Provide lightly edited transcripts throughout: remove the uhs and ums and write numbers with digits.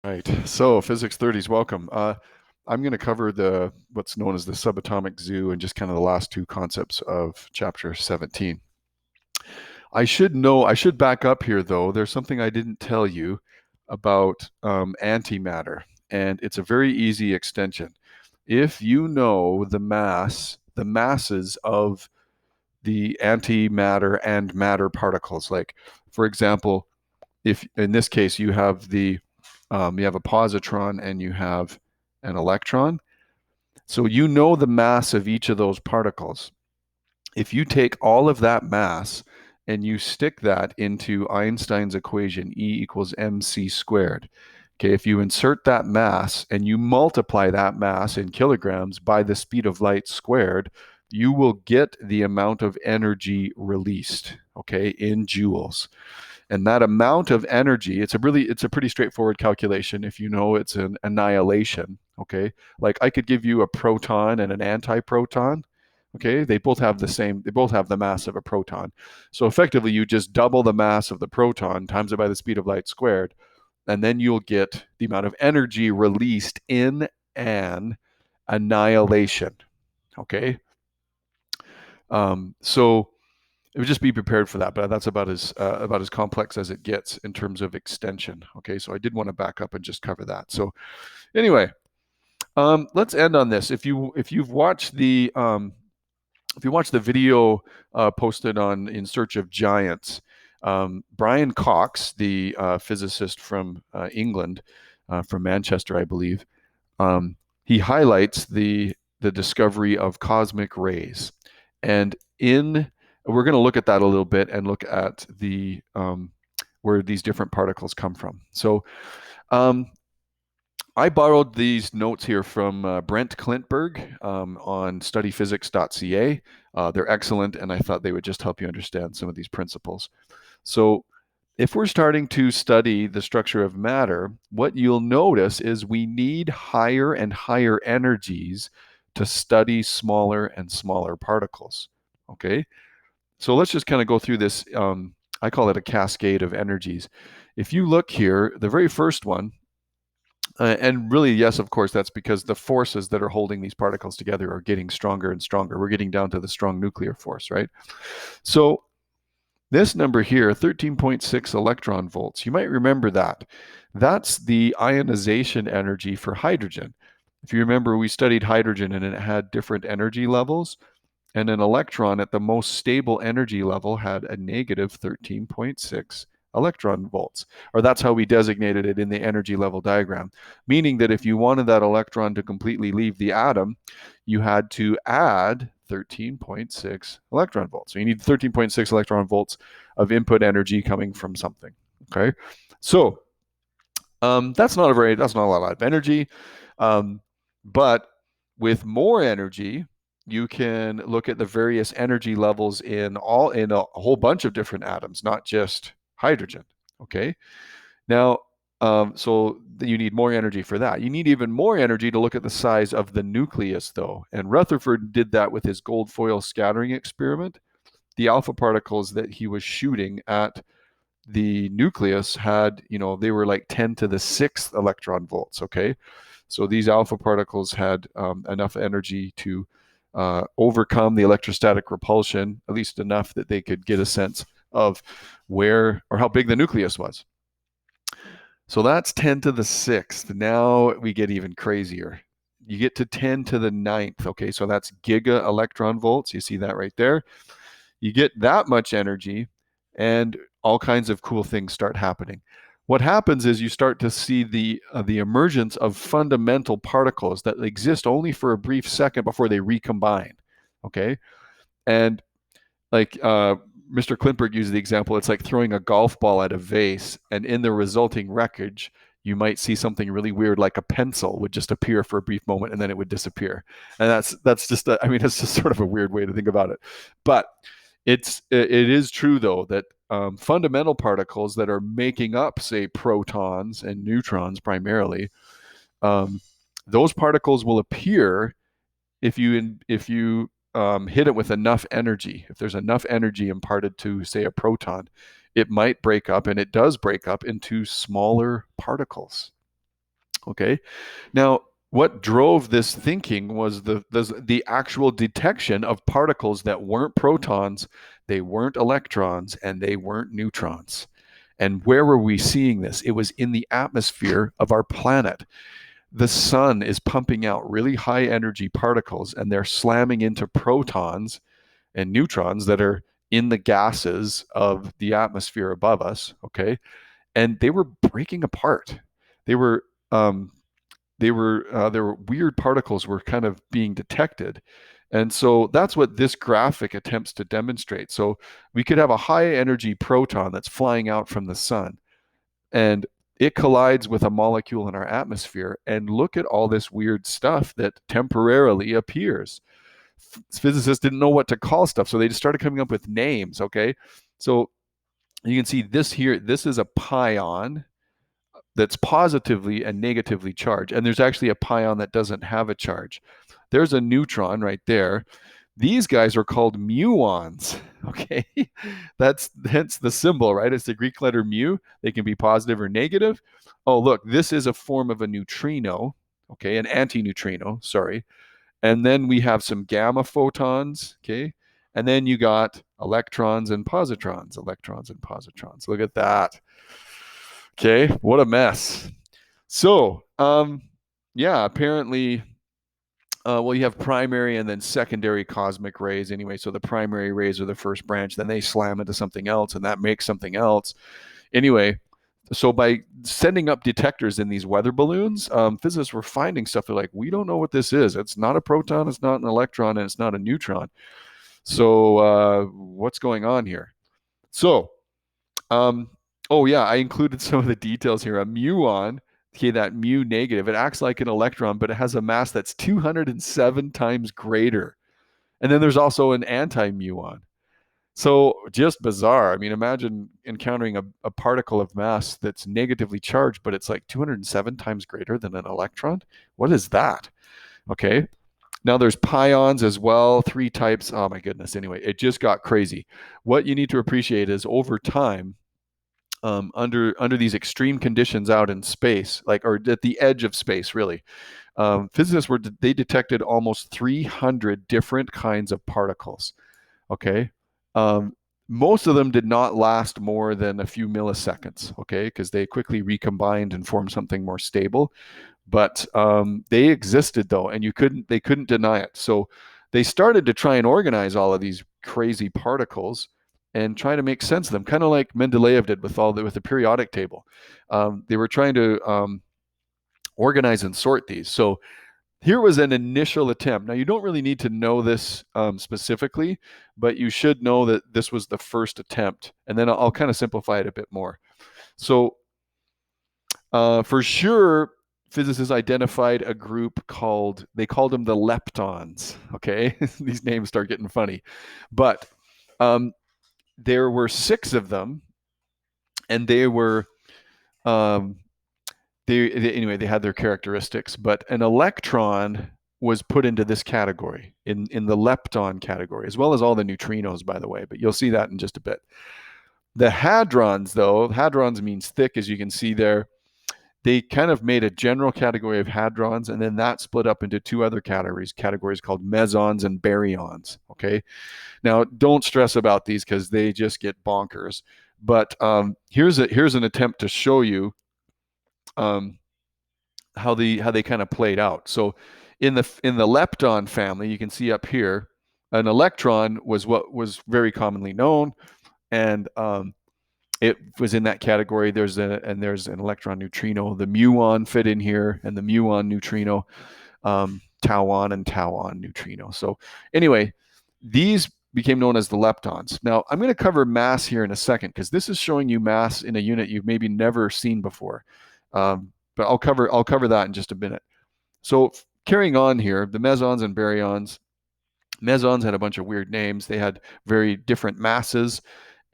Right. So Physics 30s, welcome. I'm going to cover what's known as the subatomic zoo and just kind of the last two concepts of chapter 17. I should back up here though. There's something I didn't tell you about antimatter, and it's a very easy extension. If you know the masses of the antimatter and matter particles, like for example, if in this case you have a positron and you have an electron. So you know the mass of each of those particles. If you take all of that mass and you stick that into Einstein's equation, E equals mc squared. Okay, if you insert that mass and you multiply that mass in kilograms by the speed of light squared, you will get the amount of energy released, okay, in joules. And that amount of energy, it's a pretty straightforward calculation if you know it's an annihilation. Okay. Like I could give you a proton and an antiproton. Okay. They both have the mass of a proton. So effectively you just double the mass of the proton times it by the speed of light squared, and then you'll get the amount of energy released in an annihilation. Okay. So it would just be prepared for that, but that's about as complex as it gets in terms of extension. Okay, so I did want to back up and just cover that. So anyway, let's end on this. If you watch the video posted on In Search of Giants, Brian Cox, the physicist from England, from Manchester, I believe, he highlights the discovery of cosmic rays, and in we're going to look at that a little bit and look at the where these different particles come from. So um, I borrowed these notes here from Brent Klintberg on studyphysics.ca. They're excellent, and I thought they would just help you understand some of these principles. So if we're starting to study the structure of matter, what you'll notice is we need higher and higher energies to study smaller and smaller particles. Okay, so let's just kind of go through this. I call it a cascade of energies. If you look here, the very first one, and really, yes, of course, that's because the forces that are holding these particles together are getting stronger and stronger. We're getting down to the strong nuclear force, right? So this number here, 13.6 electron volts, you might remember that. That's the ionization energy for hydrogen. If you remember, we studied hydrogen and it had different energy levels, and an electron at the most stable energy level had a negative 13.6 electron volts, or that's how we designated it in the energy level diagram, meaning that if you wanted that electron to completely leave the atom, you had to add 13.6 electron volts. So you need 13.6 electron volts of input energy coming from something. Okay, so that's not a lot of energy, but with more energy, you can look at the various energy levels in a whole bunch of different atoms, not just hydrogen. Okay, now so you need more energy for that. You need even more energy to look at the size of the nucleus, though. And Rutherford did that with his gold foil scattering experiment. The alpha particles that he was shooting at the nucleus had, they were like 10 to the sixth electron volts. Okay. So these alpha particles had enough energy to overcome the electrostatic repulsion, at least enough that they could get a sense of where or how big the nucleus was. So that's 10 to the sixth. Now we get even crazier. You get to 10 to the ninth. Okay, so that's giga electron volts. You see that right there. You get that much energy, and all kinds of cool things start happening. What happens is you start to see the emergence of fundamental particles that exist only for a brief second before they recombine. Okay, and like Mr. Klintberg used the example, it's like throwing a golf ball at a vase, and in the resulting wreckage, you might see something really weird, like a pencil would just appear for a brief moment and then it would disappear. And that's just, it's just sort of a weird way to think about it. But it is true though that fundamental particles that are making up, say, protons and neutrons primarily, um, those particles will appear if you hit it with enough energy. If there's enough energy imparted to, say, a proton, it might break up, and it does break up into smaller particles. Okay. Now, what drove this thinking was the actual detection of particles that weren't protons, they weren't electrons, and they weren't neutrons. And where were we seeing this? It was in the atmosphere of our planet. The sun is pumping out really high energy particles, and they're slamming into protons and neutrons that are in the gases of the atmosphere above us. Okay. And they were breaking apart. They were um, there were weird particles were kind of being detected. And so that's what this graphic attempts to demonstrate. So we could have a high energy proton that's flying out from the sun, and it collides with a molecule in our atmosphere, and look at all this weird stuff that temporarily appears. Physicists didn't know what to call stuff, so they just started coming up with names. Okay, so you can see this here. This is a pion that's positively and negatively charged. And there's actually a pion that doesn't have a charge. There's a neutron right there. These guys are called muons. Okay. That's hence the symbol, right? It's the Greek letter mu. They can be positive or negative. Oh, look, this is a form of a neutrino. Okay. An antineutrino. Sorry. And then we have some gamma photons. Okay. And then you got electrons and positrons, electrons and positrons. Look at that. Okay, what a mess. So, yeah, apparently, well, you have primary and then secondary cosmic rays anyway. So the primary rays are the first branch, then they slam into something else, and that makes something else. Anyway, so by sending up detectors in these weather balloons, physicists were finding stuff. They're like, we don't know what this is. It's not a proton, it's not an electron, and it's not a neutron. So, what's going on here? So, um, oh yeah, I included some of the details here. A muon, okay, that mu negative, it acts like an electron, but it has a mass that's 207 times greater. And then there's also an anti-muon. So just bizarre. I mean, imagine encountering a particle of mass that's negatively charged, but it's like 207 times greater than an electron. What is that? Okay. Now there's pions as well, three types. Oh my goodness. Anyway, it just got crazy. What you need to appreciate is over time, under these extreme conditions out in space, like or at the edge of space, really, physicists were they detected almost 300 different kinds of particles. Okay, um, most of them did not last more than a few milliseconds. Okay, because they quickly recombined and formed something more stable. But they existed though, and you couldn't they couldn't deny it. So they started to try and organize all of these crazy particles and try to make sense of them, kind of like Mendeleev did with with the periodic table. They were trying to organize and sort these. So here was an initial attempt. Now you don't really need to know this specifically, but you should know that this was the first attempt, and then I'll kind of simplify it a bit more. So for sure, physicists identified a group called, they called them the leptons. Okay, these names start getting funny. But there were six of them, and they were, um, anyway, they had their characteristics. But an electron was put into this category, in the lepton category, as well as all the neutrinos, by the way. But you'll see that in just a bit. The hadrons, though, hadrons means thick, as you can see there. They kind of made a general category of hadrons, and then that split up into two other categories called mesons and baryons. Okay, now don't stress about these because they just get bonkers. But here's an attempt to show you um, how they kind of played out. So in the lepton family, you can see up here, an electron was what was very commonly known, and it was in that category. There's an electron neutrino. The muon fit in here, and the muon neutrino, tauon and tauon neutrino. So anyway, these became known as the leptons. Now I'm going to cover mass here in a second because this is showing you mass in a unit you've maybe never seen before. But I'll cover that in just a minute. So carrying on here, the mesons and baryons. Mesons had a bunch of weird names. They had very different masses.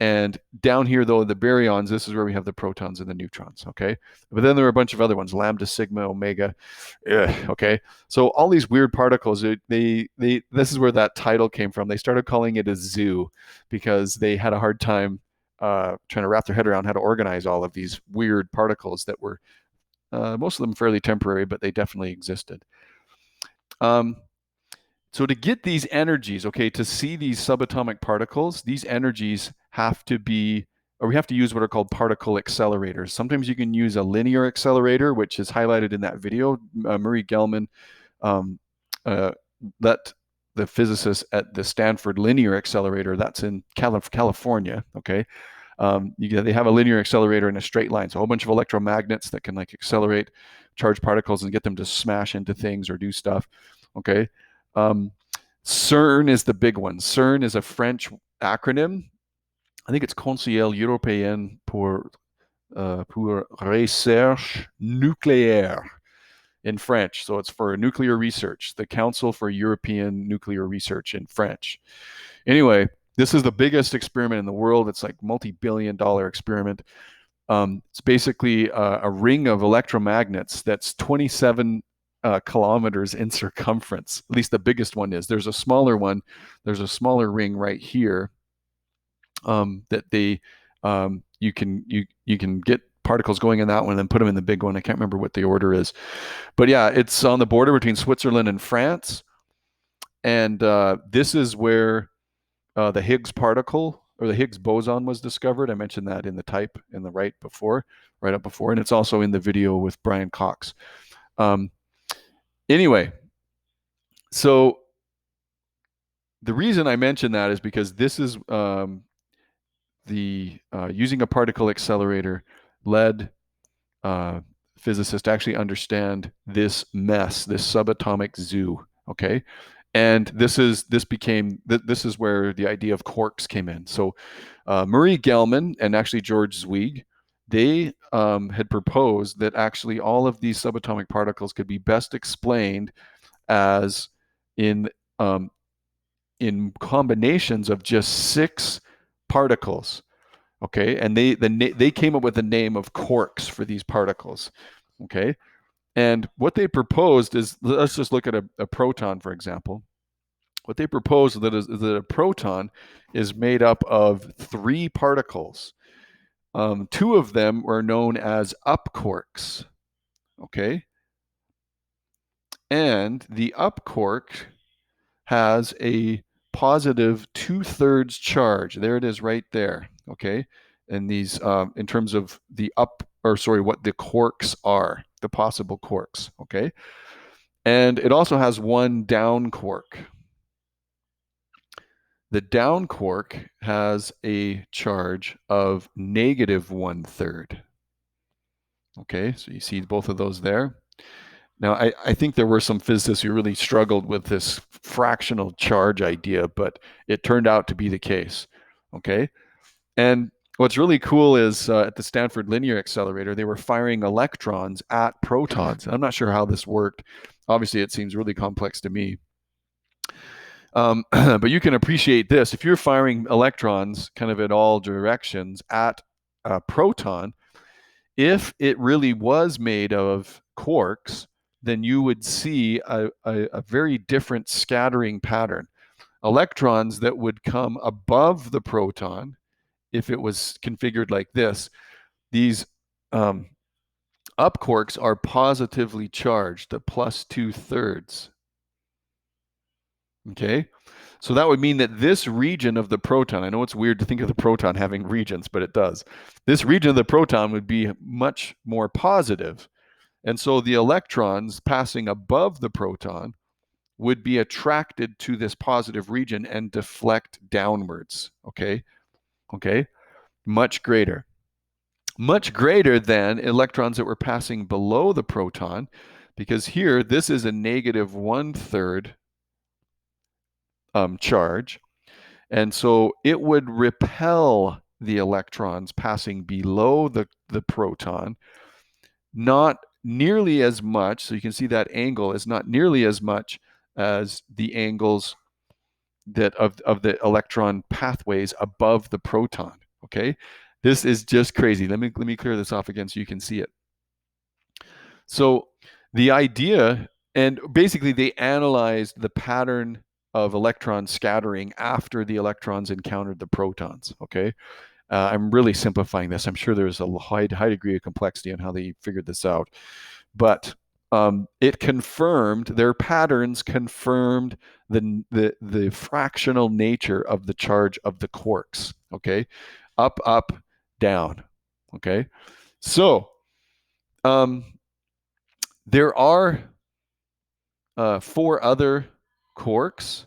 And down here, though, the baryons, this is where we have the protons and the neutrons, okay? But then there were a bunch of other ones, lambda, sigma, omega, okay? So all these weird particles, this is where that title came from. They started calling it a zoo because they had a hard time trying to wrap their head around how to organize all of these weird particles that were most of them fairly temporary, but they definitely existed. Um, so to get these energies, okay, to see these subatomic particles, these energies have to be, or we have to use what are called particle accelerators. Sometimes you can use a linear accelerator, which is highlighted in that video. Murray Gell-Mann um, uh, let the physicists at the Stanford Linear Accelerator, that's in California, okay, they have a linear accelerator in a straight line. So a whole bunch of electromagnets that can like accelerate charged particles and get them to smash into things or do stuff. Okay. Um, CERN is the big one. CERN is a French acronym. I think it's Conseil Européen pour Recherche Nucléaire in French. So it's for nuclear research, the Council for European Nuclear Research in French. Anyway, this is the biggest experiment in the world. It's like multi-billion-dollar experiment. It's basically a ring of electromagnets that's 27 kilometers in circumference. At least the biggest one is. There's a smaller one. There's a smaller ring right here that you can get particles going in that one and then put them in the big one. I can't remember what the order is, but yeah, it's on the border between Switzerland and France, and this is where the Higgs particle or the Higgs boson was discovered. I mentioned that in the type in the right up before, and it's also in the video with Brian Cox. Anyway, so the reason I mention that is because this is using a particle accelerator led physicists to actually understand this mess, this subatomic zoo. Okay, and this is where the idea of quarks came in. So Murray Gell-Mann and actually George Zweig, they had proposed that actually all of these subatomic particles could be best explained as in combinations of just 6 particles. Okay, and they came up with the name of quarks for these particles. Okay, and what they proposed is, let's just look at a proton, for example. What they propose is that a proton is made up of 3 particles. 2 of them were known as up quarks. Okay, and the up quark has a positive 2/3 charge. There it is, right there. Okay, and these in terms of what the quarks are, the possible quarks. Okay, and it also has 1 down quark. The down quark has a charge of negative 1/3. Okay, so you see both of those there. Now, I think there were some physicists who really struggled with this fractional charge idea, but it turned out to be the case. Okay, and what's really cool is at the Stanford Linear Accelerator, they were firing electrons at protons. I'm not sure how this worked. Obviously, it seems really complex to me. But you can appreciate this. If you're firing electrons kind of in all directions at a proton, if it really was made of quarks, then you would see a very different scattering pattern. Electrons that would come above the proton, if it was configured like this, these up quarks are positively charged, the plus 2/3. Okay, so that would mean that this region of the proton, I know it's weird to think of the proton having regions, but it does. This region of the proton would be much more positive. And so the electrons passing above the proton would be attracted to this positive region and deflect downwards. Okay. Okay. Much greater than electrons that were passing below the proton, because here, this is a negative 1/3 charge. And so it would repel the electrons passing below the proton, not nearly as much. So you can see that angle is not nearly as much as the angles that of the electron pathways above the proton. Okay, this is just crazy. Let me clear this off again so you can see it. So the idea, and basically they analyzed the pattern of electron scattering after the electrons encountered the protons. Okay, I'm really simplifying this. I'm sure there's a high degree of complexity on how they figured this out. But it confirmed, their patterns confirmed the fractional nature of the charge of the quarks. Okay, up, up, down. Okay, so um, there are four other quarks,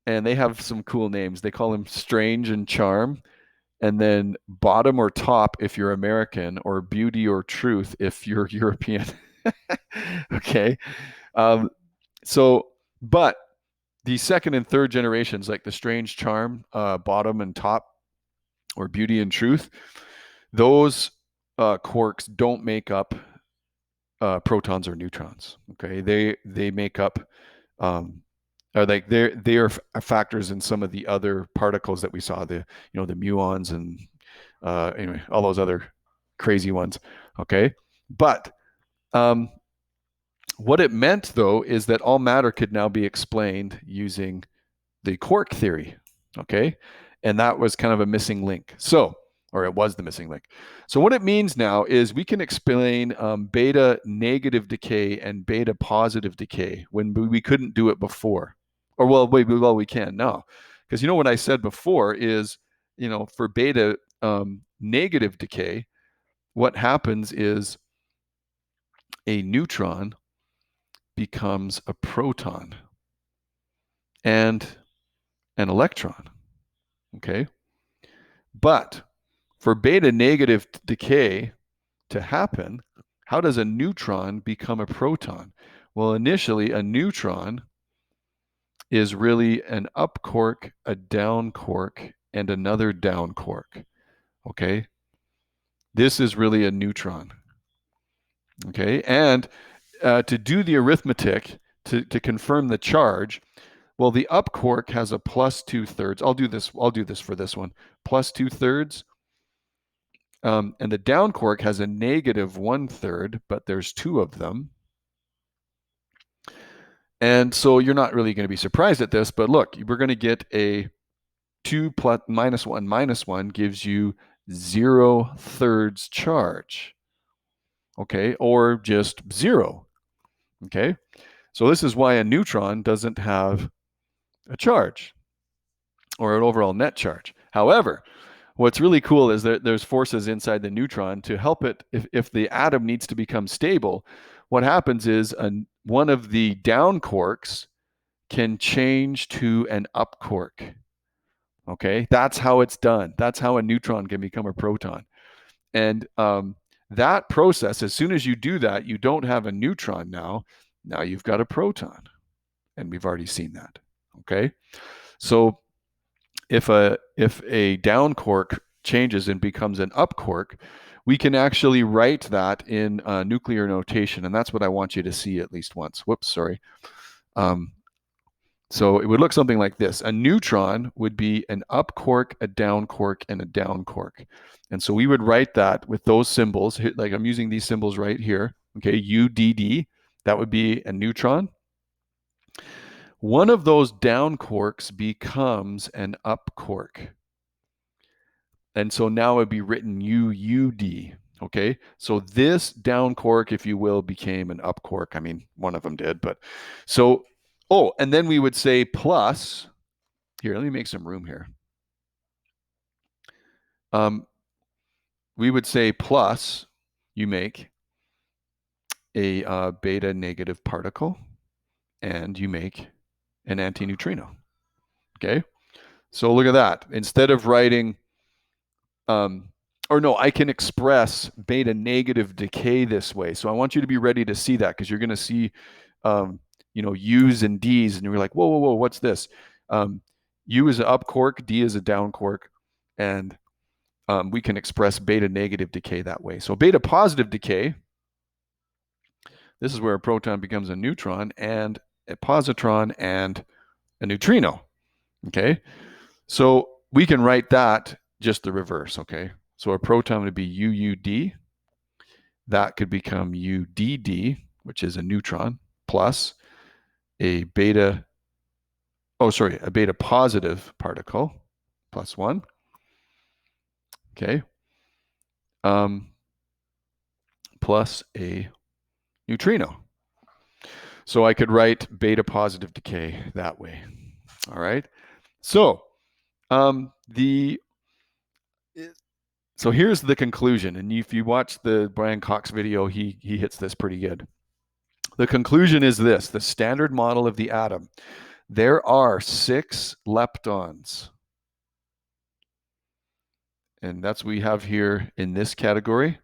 and they have some cool names. They call them Strange and Charm, and then Bottom or Top if you're American, or Beauty or Truth if you're European. Okay. Um, so, but the second and third generations, like the Strange Charm, Bottom and Top, or Beauty and Truth, those quarks don't make up protons or neutrons. Okay, they make up are like they are factors in some of the other particles that we saw, the the muons and anyway, all those other crazy ones. Okay, but um, what it meant though is that all matter could now be explained using the quark theory. Okay, and that was kind of a missing link. So, or it was the missing link. So what it means now is we can explain beta negative decay and beta positive decay when we couldn't do it before. Or well, we can now. Because what I said before is, for beta negative decay, what happens is a neutron becomes a proton and an electron. Okay. But for beta negative decay to happen, how does a neutron become a proton? Well, initially, a neutron is really an up quark, a down quark, and another down quark. Okay. This is really a neutron. Okay. And to do the arithmetic, to confirm the charge, well, the up quark has a plus 2/3. I'll do this for this one. Plus 2/3. And the down quark has a negative 1/3, but there's two of them. And so you're not really going to be surprised at this, but look, we're going to get a 2 plus minus 1 gives you 0/3 charge. Okay, or just 0. Okay, so this is why a neutron doesn't have a charge or an overall net charge. However, what's really cool is that there's forces inside the neutron to help it. If the atom needs to become stable, what happens is one of the down quarks can change to an up quark. Okay, that's how it's done. That's how a neutron can become a proton. And that process, as soon as you do that, you don't have a neutron now. Now you've got a proton. And we've already seen that. Okay, so if a down quark changes and becomes an up quark, we can actually write that in nuclear notation, and that's what I want you to see at least once. Whoops, sorry. So it would look something like this. A neutron would be an up quark, a down quark, and a down quark. And so we would write that with those symbols, like I'm using these symbols right here. Okay, UDD, that would be a neutron. One of those down quarks becomes an up quark. And so now it'd be written UUD. Okay, so this down quark, if you will, became an up quark. I mean, one of them did, but so, oh, and then we would say plus, here, let me make some room here. We would say plus, you make a beta negative particle, and you make an antineutrino. Okay, so look at that. Instead of writing, or no, I can express beta negative decay this way. So I want you to be ready to see that, because you're going to see, U's and D's, and you're like, whoa, whoa, whoa, what's this? U is an up quark, D is a down quark, and we can express beta negative decay that way. So beta positive decay, this is where a proton becomes a neutron and a positron and a neutrino. Okay, so we can write that just the reverse. Okay, so a proton would be UUD. That could become UDD, which is a neutron, plus a beta positive particle, plus 1. okay, um, plus a neutrino. So I could write beta positive decay that way. All right. So um, the so here's the conclusion, and if you watch the Brian Cox video, he hits this pretty good. The conclusion is this: the standard model of the atom. There are 6 leptons, and that's what we have here in this category.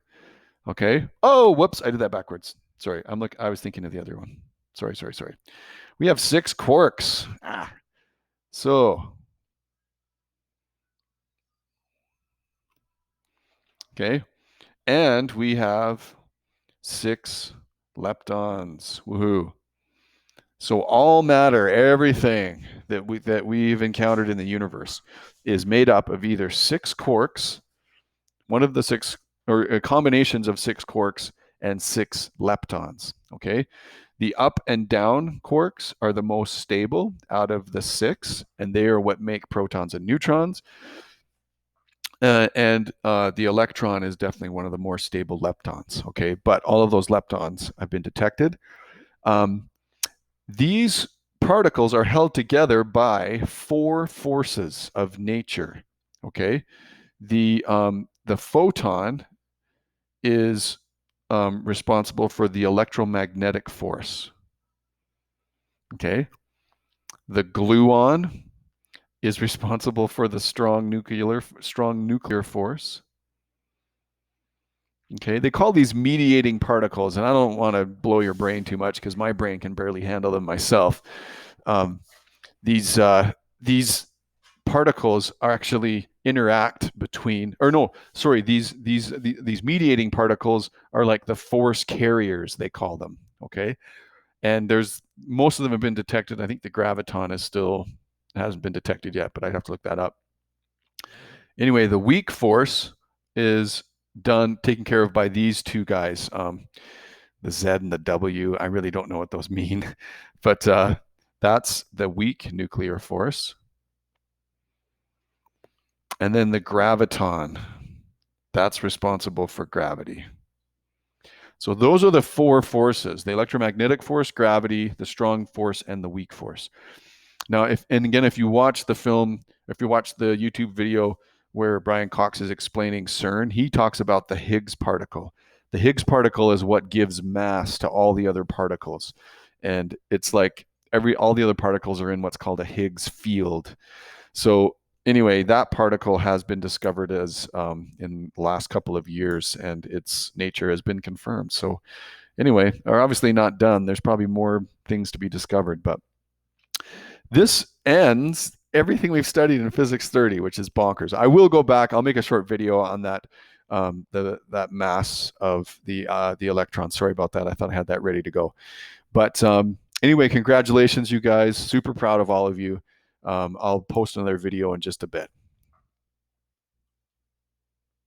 Okay. Oh, whoops! I did that backwards. Sorry, I was thinking of the other one. Sorry. We have 6 quarks. So okay, and we have 6 leptons. Woohoo! So all matter, everything that we've encountered in the universe, is made up of either 6 quarks, one of the 6, or combinations of 6 quarks and 6 leptons. Okay, the up and down quarks are the most stable out of the 6, and they are what make protons and neutrons. And the electron is definitely one of the more stable leptons. Okay, but all of those leptons have been detected. These particles are held together by 4 forces of nature. Okay, the photon is responsible for the electromagnetic force. Okay, the gluon is responsible for the strong nuclear force. Okay, they call these mediating particles, and I don't want to blow your brain too much because my brain can barely handle them myself. These particles are actually interact between, or no, sorry, these mediating particles are like the force carriers, they call them. Okay, and there's most of them have been detected. I think the graviton hasn't been detected yet, but I'd have to look that up. Anyway, the weak force is taken care of by these 2 guys, the Z and the W. I really don't know what those mean, but that's the weak nuclear force. And then the graviton, that's responsible for gravity. So those are the 4 forces: the electromagnetic force, gravity, the strong force, and the weak force. Now, if you watch the film, if you watch the YouTube video where Brian Cox is explaining CERN, he talks about the Higgs particle. The Higgs particle is what gives mass to all the other particles. And it's like all the other particles are in what's called a Higgs field. So anyway, that particle has been discovered as in the last couple of years, and its nature has been confirmed. So anyway, are obviously not done. There's probably more things to be discovered, but this ends everything we've studied in Physics 30, which is bonkers. I will go back. I'll make a short video on that, that mass of the electron. Sorry about that. I thought I had that ready to go. But anyway, congratulations, you guys. Super proud of all of you. I'll post another video in just a bit.